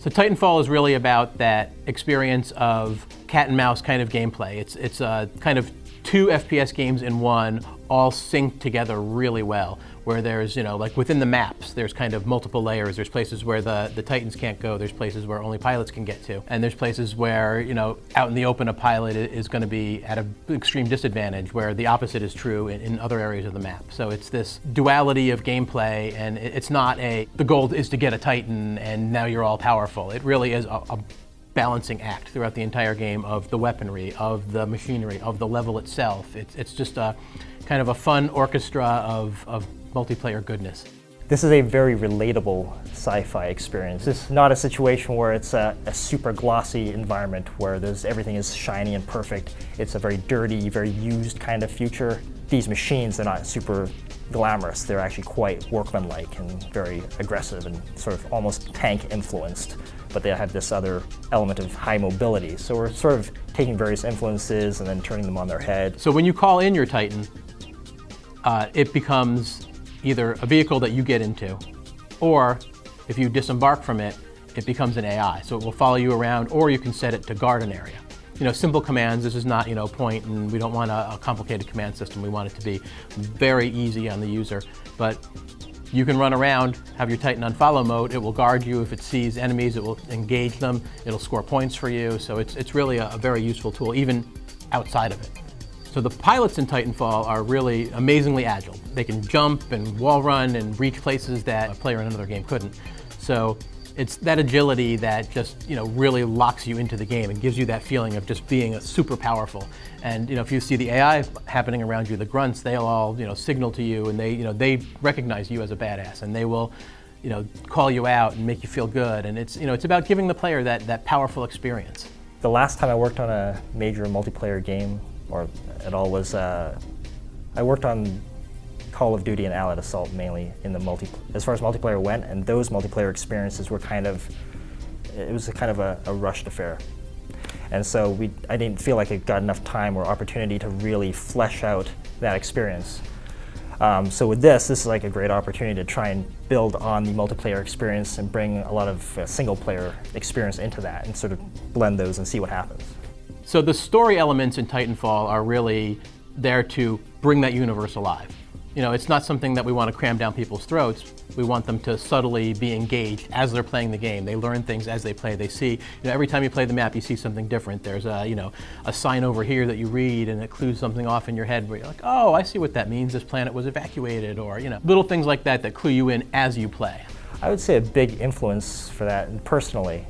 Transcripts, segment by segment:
So Titanfall is really about that experience of cat and mouse kind of gameplay. It's a kind of two FPS games in one, all synced together really well, where there's, like within the maps, there's kind of multiple layers. There's places where the Titans can't go, there's places where only pilots can get to, and there's places where, out in the open a pilot is going to be at an extreme disadvantage, where the opposite is true in other areas of the map. So it's this duality of gameplay, and it's not the goal is to get a Titan and now you're all powerful. It really is a balancing act throughout the entire game of the weaponry, of the machinery, of the level itself. It's just a kind of a fun orchestra of multiplayer goodness. This is a very relatable sci-fi experience. It's not a situation where it's a super glossy environment where everything is shiny and perfect. It's a very dirty, very used kind of future. These machines are not super glamorous. They're actually quite workmanlike and very aggressive and sort of almost tank influenced, but they have this other element of high mobility. So we're sort of taking various influences and then turning them on their head. So when you call in your Titan, it becomes either a vehicle that you get into, or if you disembark from it, it becomes an AI. So it will follow you around, or you can set it to guard an area. Simple commands. This is not, point, and we don't want a complicated command system. We want it to be very easy on the user. But you can run around, have your Titan on follow mode. It will guard you if it sees enemies. It will engage them. It'll score points for you. So it's really a very useful tool, even outside of it. So the pilots in Titanfall are really amazingly agile. They can jump and wall run and reach places that a player in another game couldn't. So it's that agility that just really locks you into the game and gives you that feeling of just being super powerful. And if you see the AI happening around you, the grunts, they'll all signal to you, and they recognize you as a badass, and they will call you out and make you feel good. And it's it's about giving the player that powerful experience. The last time I worked on a major multiplayer game or at all was I worked on Call of Duty and Allied Assault mainly as far as multiplayer went, and those multiplayer experiences were it was a rushed affair. And so I didn't feel like it got enough time or opportunity to really flesh out that experience. So with this is like a great opportunity to try and build on the multiplayer experience and bring a lot of single player experience into that and sort of blend those and see what happens. So the story elements in Titanfall are really there to bring that universe alive. It's not something that we want to cram down people's throats. We want them to subtly be engaged as they're playing the game. They learn things as they play. They see, every time you play the map, you see something different. There's a sign over here that you read, and it clues something off in your head where you're like, oh, I see what that means. This planet was evacuated, or little things like that clue you in as you play. I would say a big influence for that, personally,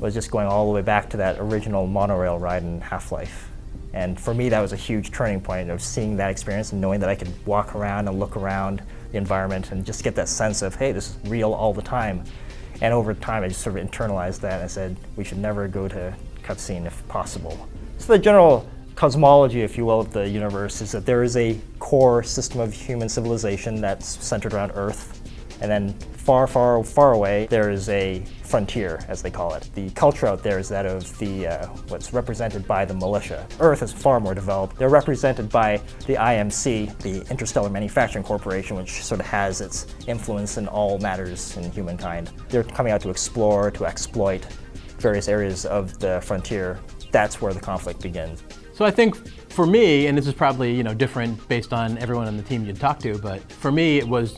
was just going all the way back to that original monorail ride in Half-Life. And for me, that was a huge turning point of seeing that experience and knowing that I could walk around and look around the environment and just get that sense of, hey, this is real all the time. And over time, I just sort of internalized that and I said, we should never go to cutscene if possible. So the general cosmology, if you will, of the universe is that there is a core system of human civilization that's centered around Earth. And then far, far, far away, there is a frontier, as they call it. The culture out there is that of what's represented by the militia. Earth is far more developed. They're represented by the IMC, the Interstellar Manufacturing Corporation, which sort of has its influence in all matters in humankind. They're coming out to explore, to exploit various areas of the frontier. That's where the conflict begins. So I think for me, and this is probably different based on everyone on the team you'd talk to, but for me it was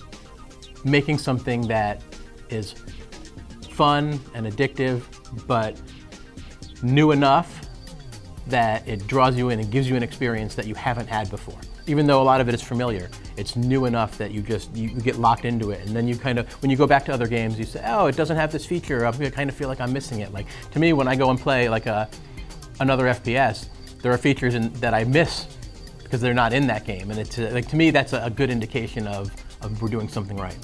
making something that is fun and addictive, but new enough that it draws you in and gives you an experience that you haven't had before. Even though a lot of it is familiar, it's new enough that you get locked into it, and then when you go back to other games, you say, oh, it doesn't have this feature, I kind of feel like I'm missing it. Like, to me, when I go and play like another FPS, there are features that I miss because they're not in that game, and to me, that's a good indication of we're doing something right.